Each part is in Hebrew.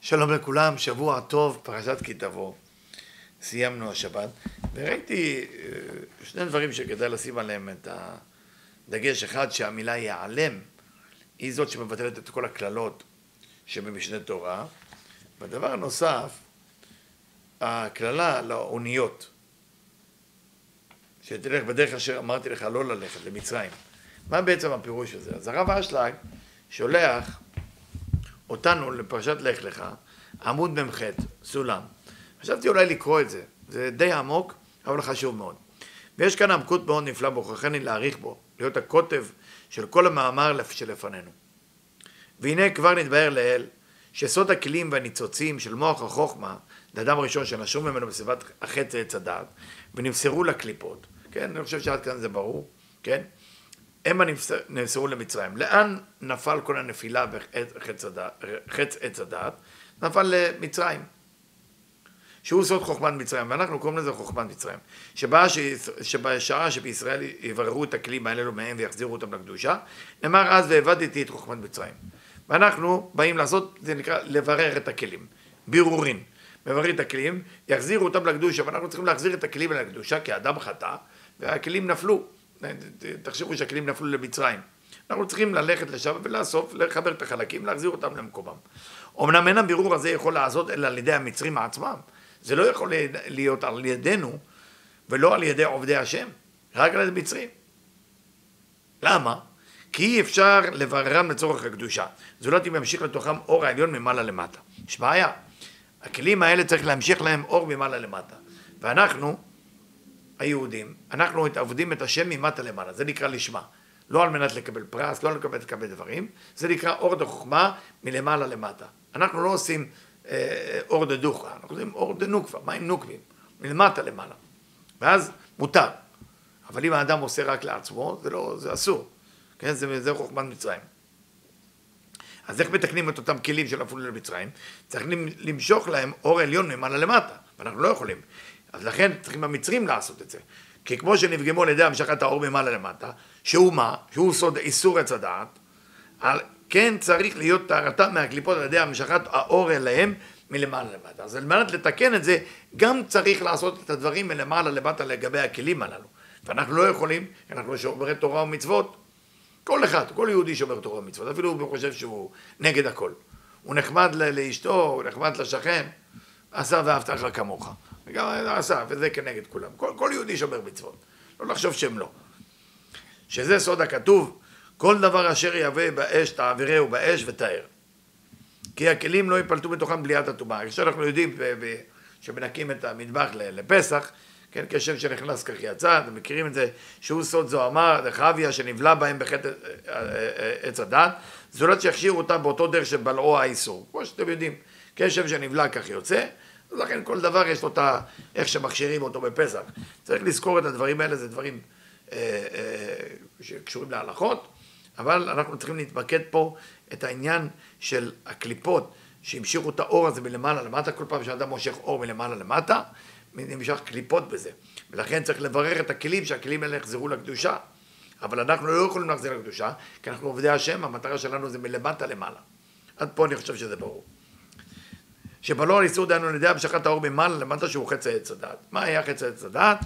שלום לכולם, שבוע טוב, פרשת כי תבוא. סיימנו השבת, וראיתי שני דברים שכדאי לשים עליהם את הדגש. אחד, שהמילה ייעלם היא זאת שמבטלת את כל הכללות שבמשנה תורה. והדבר הנוסף, הכללה לאוניות, שתלך בדרך אשר אמרתי לך לא ללכת, למצרים. מה בעצם הפירוש הזה? אז הרב אשלג שולח אותנו לפרשת לך לך, עמוד מ"ח, סולם. חשבתי אולי לקרוא את זה, זה די עמוק, אבל חשוב מאוד. ויש כאן עמקות מאוד נפלא בו, חכני להעריך בו, להיות הכותב של כל המאמר שלפנינו. והנה כבר נתבהר לאל, שסוד הכלים והניצוצים של מוח החוכמה, לאדם הראשון שנשום ממנו בסביבת החץ עץ הדעת, ונמסרו לקליפות, כן? אני חושב שעד כאן זה ברור, כן? הם נמסרו למצרים. לאן נפל כל הנפילה בחץ עץ הדעת? נפל למצרים. שהוא סוד חוכמת מצרים, ואנחנו קוראים לזה חוכמת מצרים. שבשעה שבישראל יבררו את הכלים האלו מהם ויחזירו אותם לקדושה, נאמר אז והבדתי את חוכמת מצרים. ואנחנו באים לעשות, זה נקרא לברר את הכלים, בירורין. מבררים את הכלים, יחזירו אותם לקדושה, ואנחנו צריכים להחזיר את הכלים לקדושה, כי האדם חטא, והכלים נפלו. תחשבו שהכלים נפלו למצרים. אנחנו צריכים ללכת לשם ולאסוף, לחבר את החלקים, להחזיר אותם למקומם. אמנם אין הבירור הזה יכול לעשות אלא על ידי המצרים עצמם. זה לא יכול להיות על ידינו, ולא על ידי עובדי השם, רק על ידי מצרים. למה? כי אי אפשר לבררם לצורך הקדושה. זולת אם ימשיך לתוכם אור העליון ממעלה למטה. יש בעיה. הכלים האלה צריך להמשיך להם אור ממעלה למטה. ואנחנו, היהודים, אנחנו עובדים את השם ממטה למעלה. זה נקרא לשמה. לא על מנת לקבל פרס, לא לקבל דברים. זה נקרא אור דחוכמה מלמעלה למטה. אנחנו לא עושים אור דדוחה, אנחנו עושים אור דנוקבה, מים נוקבים, מלמטה למעלה. ואז מותר. אבל אם האדם עושה רק לעצמו, זה אסור. כן? זה חוכמת מצרים. אז איך מתקנים את אותם כלים שנפלו למצרים? צריכים למשוך להם אור עליון ממעלה למטה, ואנחנו לא יכולים. אז לכן צריכים המצרים לעשות את זה. כי כמו שנפגמו על ידי המשכת האור ממעלה למטה, שהוא מה? שהוא סוד איסור עץ הדעת, כן צריך להיות טהרתם מהקליפות על ידי המשכת האור אליהם מלמעלה למטה. אז על מנת לתקן את זה, גם צריך לעשות את הדברים מלמעלה למטה לגבי הכלים הללו. ואנחנו לא יכולים, אנחנו שומרי תורה ומצוות. כל אחד, כל יהודי שומר תורה ומצוות, אפילו הוא חושב שהוא נגד הכל. הוא נחמד לאשתו, הוא נחמד לשכן, עשה ואהבת לך כמוך. וגם עשה, וזה כנגד כולם. כל יהודי שומר מצוות. לא לחשוב שהם לא. שזה סוד הכתוב, כל דבר אשר יהווה באש תעבירהו באש ותאר. כי הכלים לא יפלטו בתוכם בליעת הטומאה. כשאנחנו יודעים שמנקים את המטבח לפסח, כן, כשם שנכנס כך יצא, אתם מכירים את זה, שהוא סוד זוהמה, לחביה שנבלע בהם בחטא עץ הדעת, זולת שיכשירו אותם באותו דרך שבלעו האיסור. כמו שאתם יודעים, כשם שנבלע כך יוצא, אז לכן כל דבר יש לו את איך שמכשירים אותו בפסח. צריך לזכור את הדברים האלה, זה דברים שקשורים להלכות, אבל אנחנו צריכים להתמקד פה את העניין של הקליפות, שהמשיכו את האור הזה מלמעלה למטה, כל פעם שאדם מושך אור מלמעלה למטה, נמשך קליפות בזה, ולכן צריך לברר את הכלים, שהכלים האלה יחזרו לקדושה, אבל אנחנו לא יכולים להחזיר לקדושה, כי אנחנו עובדי השם, המטרה שלנו זה מלמטה למעלה. עד פה אני חושב שזה ברור. שבלעו על איסור דהיינו על ידי המשכת האור ממעלה למטה, שהוא חץ עץ הדעת. מה היה חץ עץ הדעת?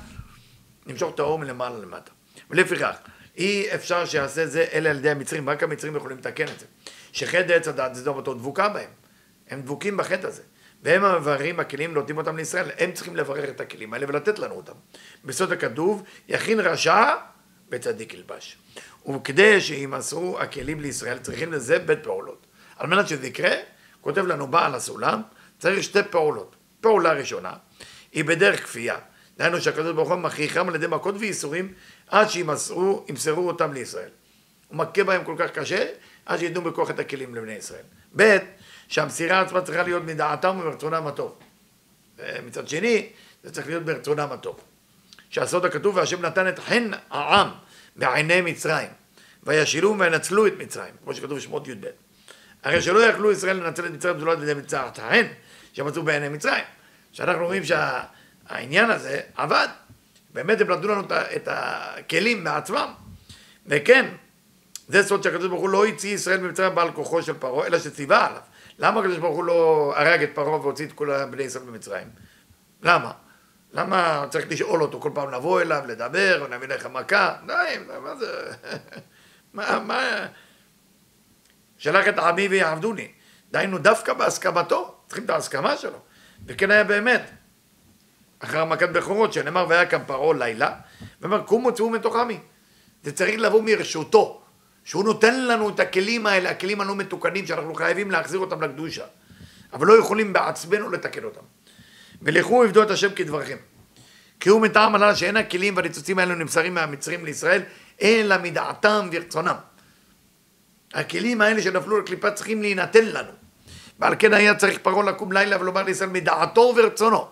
נמשוך את האור מלמעלה למטה. ולפיכך, אי אפשר שיעשה זה אלה על ידי המצרים, רק המצרים יכולים לתקן את זה. שחטא עץ הדעת זה אותו דבוקה בהם. הם דבוקים בחטא הזה. והם המבררים הכלים, נותנים אותם לישראל. הם צריכים לברר את הכלים האלה ולתת לנו אותם. בסוד הכתוב, יכין רשע וצדיק ילבש. וכדי שימסרו הכלים לישראל, צריכים לזה בית פעולות. על מנת שזה יקרה, כותב לנו בעל הסולם, צריך שתי פעולות. פעולה ראשונה, היא בדרך כפייה. דהיינו שהקדוש ברוך הוא מכריחם על ידי מכות ואיסורים, עד שימסרו אותם לישראל. הוא מכה בהם כל כך קשה, עד שידעו בכוח את הכלים לבני ישראל. ב' שהמסירה עצמה צריכה להיות מדעתם וברצונם הטוב. מצד שני, זה צריך להיות ברצונם הטוב. שהסוד הכתוב, והשם נתן את חן העם בעיני מצרים, וישילו וינצלו את מצרים, כמו שכתוב בשמות י"ב. הרי שלא יכלו ישראל לנצל את מצרים, זה לא על ידי מצרת החן, שמצאו בעיני מצרים. שאנחנו רואים שהעניין הזה עבד, באמת הם נתנו לנו את הכלים מעצמם. וכן, זה סוד שהקדוש ברוך הוא לא הוציא ישראל ממצרים בעל כוחו של פרעה, אלא שציווה עליו. למה הקדוש ברוך הוא לא הרג את פרעה והוציא את כל בני ישראל במצרים? למה? למה צריך לשאול אותו כל פעם לבוא אליו, לדבר, ונביא לך מכה? די, מה זה? מה? שלח את עמי ויעבדוני. דהיינו דווקא בהסכמתו, צריכים את ההסכמה שלו. וכן היה באמת. אחר מכת בכורות, שנאמר והיה כאן פרעה לילה, ואומר קומו צאו מתוך עמי. זה צריך לבוא מרשותו, שהוא נותן לנו את הכלים האלה, הכלים הלא מתוקנים, שאנחנו חייבים להחזיר אותם לקדושה, אבל לא יכולים בעצמנו לתקן אותם. ולכו עבדו את השם כדברכם. כי הוא מטעם עלה שאין הכלים והניצוצים האלו נמסרים מהמצרים לישראל, אלא מדעתם ורצונם. הכלים האלה שנפלו לקליפה צריכים להינתן לנו. ועל כן היה צריך פרעה לקום לילה ולומר לישראל מדעתו ורצונו.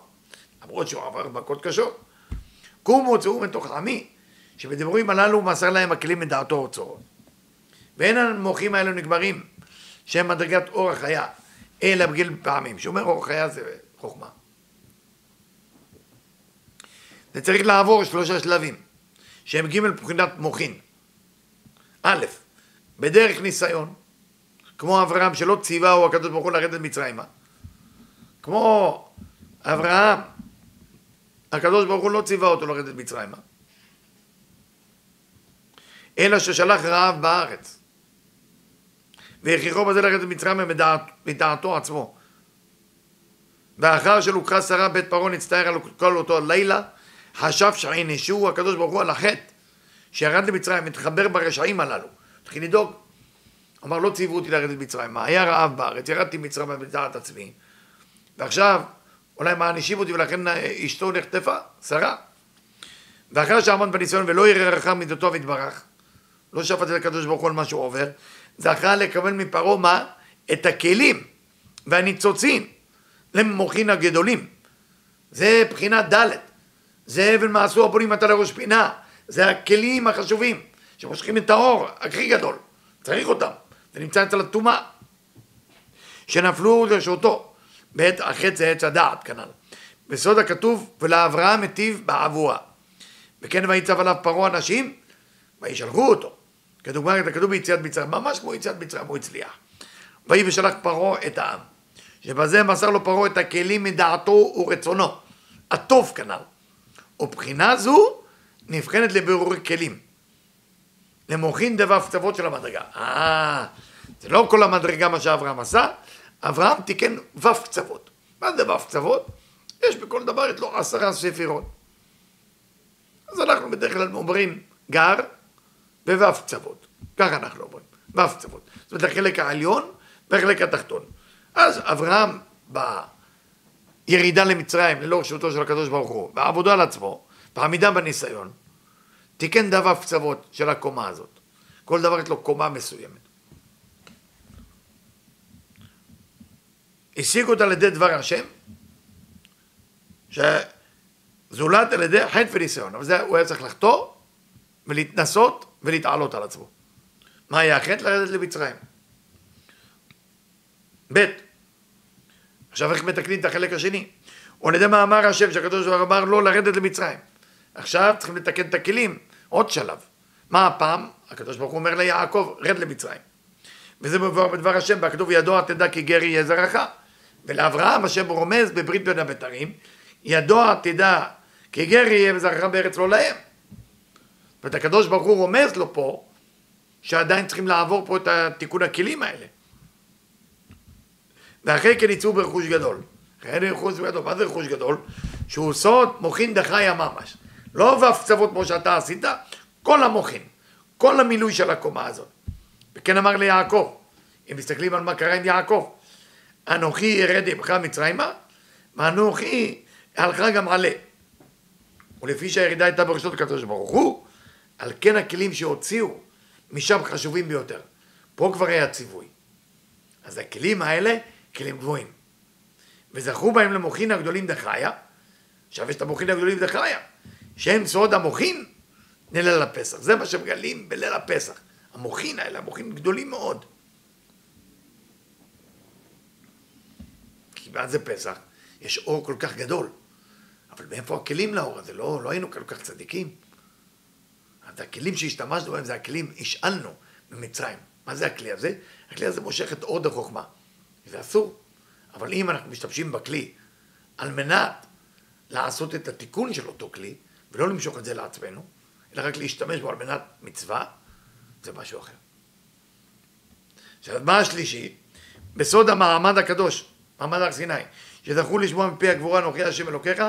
למרות שהוא עבר מכות קשות. קומו צאו מתוך עמי, שבדבורים הללו מסר להם הכלים מדעתו ורצונו. ואין המוחים האלו נגמרים, שהם מדרגת אור החיה, אלא בגיל פעמים. שאומר אור החיה זה חוכמה. זה צריך לעבור 3 שלבים, שהם ג' מבחינת מוחין. א', בדרך ניסיון, כמו אברהם שלא ציווהו הקדוש ברוך הוא לרדת מצרימה. כמו אברהם, הקדוש ברוך הוא לא ציווה אותו לרדת מצרימה. אלא ששלח רעב בארץ. והכריחו בזה לרדת מצרימה מדעתו עצמו. ואחר שלוקחה שרה בית פרעה נצטער על כל אותו לילה, חשב שענשו הקדוש ברוך הוא על החטא שירד למצרים, מתחבר ברשעים הללו, התחיל לדאוג. אמר לא ציוו אותי לרדת מצרימה, היה רעב בארץ, ירדתי מצרימה בדעת עצמי, ועכשיו אולי מענישים אותי ולכן אשתו נחטפה, שרה. ואחר שעמד בניסיון ולא יראה רחם מידותיו יתברך, לא שפט את הקדוש ברוך הוא על מה שהוא עובר, זכה לקבל מפרעה מה? את הכלים והניצוצים למוחין הגדולים. זה בחינת ד', זה אבן מעשו הבונים אתה לראש פינה, זה הכלים החשובים שמושכים את האור הכי גדול, צריך אותם, זה נמצא אצל הטומאה שנפלו לרשותו בעת החטא זה עץ הדעת כנ"ל. בסוד הכתוב ולאברהם היטיב בעבורה, וכן ויצב עליו פרעה אנשים וישלחו אותו, כדוגמה את הכתוב ביציאת מצרים, ממש כמו יציאת מצרים הוא הצליח. ויהי ושלח פרעה את העם, שבזה מסר לו פרעה את הכלים מדעתו ורצונו, הטוב כנ"ל. ובחינה זו נבחנת לבירורי כלים, למוחין דבב קצוות של המדרגה. זה לא כל המדרגה מה שאברהם עשה, אברהם תיקן וב קצוות. מה זה וב קצוות? יש בכל דבר את לו 10 ספירות. אז אנחנו בדרך כלל אומרים גר ווב קצוות. ככה אנחנו אומרים, וב קצוות. זאת אומרת החלק העליון והחלק התחתון. אז אברהם בירידה למצרים ללא רשותו של הקדוש ברוך הוא, בעבודה על עצמו, בעמידה בניסיון, תיקן וב קצוות של הקומה הזאת. כל דבר יש לו קומה מסוימת. השיג אותה על ידי דבר השם, שזולת על ידי חטא וניסיון. אבל זה הוא היה צריך לחטוא ולהתנסות ולהתעלות על עצמו. מה היה החטא? לרדת למצרים. ב' עכשיו איך מתקנים את החלק השני? ועל ידי מה אמר השם שהקדוש ברוך הוא אמר לא לרדת למצרים. עכשיו צריכים לתקן את הכלים, עוד שלב. מה הפעם? הקדוש ברוך הוא אומר ליעקב רד למצרים. וזה מבואר בדבר השם, בכתוב ידוע תדע כי גר יהיה זרעך. ולאברהם השם רומז בברית בין הבתרים, ידוע תדע כי גר יהיה זרעך בארץ לא להם. ואת הקדוש ברוך הוא רומז לו פה, שעדיין צריכים לעבור פה את התיקון הכלים האלה. ואחרי כן יצאו ברכוש גדול. אחרי רכוש גדול, מה זה רכוש גדול? שהוא סוד מוחין דחיה ממש. לא וב קצוות כמו שאתה עשית, כל המוחין, כל המילוי של הקומה הזאת. וכן אמר ליעקב, אם מסתכלים על מה קרה עם יעקב, אנוכי ירד עמך מצרימה, ואנוכי הלכה גם עלה. ולפי שהירידה הייתה ברשות הקדוש ברוך הוא, על כן הכלים שהוציאו משם חשובים ביותר. פה כבר היה ציווי. אז הכלים האלה, כלים גבוהים. וזכו בהם למוחין הגדולים דחיה, עכשיו יש את המוחין הגדולים דחיה, שהם סוד המוחין לליל הפסח. זה מה שמגלים בליל הפסח. המוחין האלה, המוחין גדולים מאוד. כי בעד זה פסח, יש אור כל כך גדול. אבל מאיפה הכלים לאור הזה? לא היינו כל כך צדיקים. אז הכלים שהשתמשנו בהם זה הכלים, השאלנו ממצרים. מה זה הכלי הזה? הכלי הזה מושך את אור החוכמה. זה אסור. אבל אם אנחנו משתמשים בכלי על מנת לעשות את התיקון של אותו כלי, ולא למשוך את זה לעצמנו, אלא רק להשתמש בו על מנת מצווה, זה משהו אחר. עכשיו, מה השלישי? בסוד המעמד הקדוש, מעמד הר סיני, שזכו לשמוע מפי הגבורה אנוכי השם אלוקיך,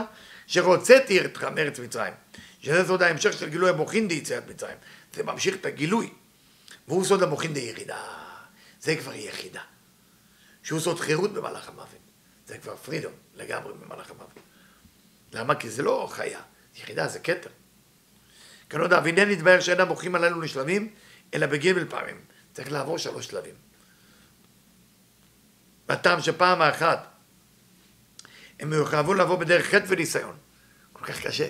שרוצאתי אתכם מארץ מצרים. שזה סוד ההמשך של גילוי המוחין דיציאת מצרים. זה ממשיך את הגילוי. והוא סוד המוחין די יחידה. זה כבר יחידה. שהוא סוד חירות במהלך המוות. זה כבר פרידום לגמרי במהלך המוות. למה? כי זה לא חיה. יחידה זה כתר. כאן עוד אבינן נתבהר שאין המוחים עלינו לשלבים, אלא בג' פעמים. צריך לעבור 3 שלבים. בטעם שפעם אחת הם יחויבו לעבור בדרך חטא וניסיון. כל כך קשה.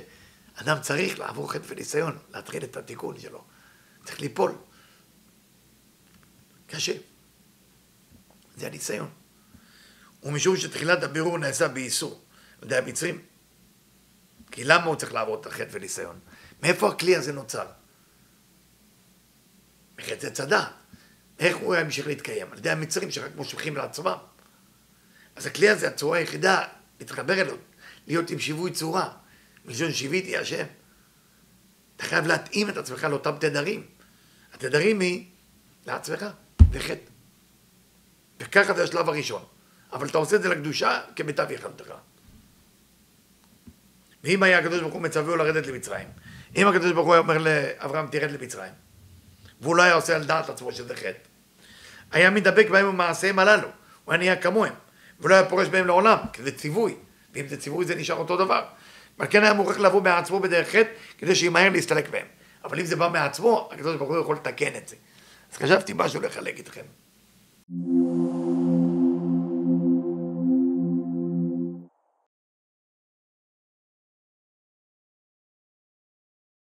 אדם צריך לעבור חטא וניסיון, להתחיל את התיקון שלו. צריך ליפול. קשה. זה הניסיון. ומשום שתחילת הבירור נעשה באיסור, על ידי המצרים. כי למה הוא צריך לעבור את החטא וניסיון? מאיפה הכלי הזה נוצר? מחטא צדק. איך הוא ימשיך להתקיים? על ידי המצרים שרק מושכים לעצמם. אז הכלי הזה, הצורה היחידה, להתחבר אליו, להיות עם שיווי צורה. מלשון שיוויתי השם. אתה חייב להתאים את עצמך לאותם תדרים. התדרים היא לעצמך, לחטא. וככה זה השלב הראשון. אבל אתה עושה את זה לקדושה כמיטב יכולתך. ואם היה הקדוש ברוך הוא מצווה לרדת למצרים, אם הקדוש ברוך הוא אומר לאברהם תרד למצרים, והוא לא היה עושה על דעת עצמו שזה חטא, היה מדבק בהם במעשיהם הללו, הוא היה נהיה כמוהם, ולא היה פורש בהם לעולם, כי זה ציווי, ואם זה ציווי זה נשאר אותו דבר. אבל כן היה מוכרח לבוא מעצמו בדרך חטא, כדי שימהר להסתלק בהם. אבל אם זה בא מעצמו, הקדוש ברוך הוא יכול לתקן את זה. אז חשבתי משהו לחלק איתכם.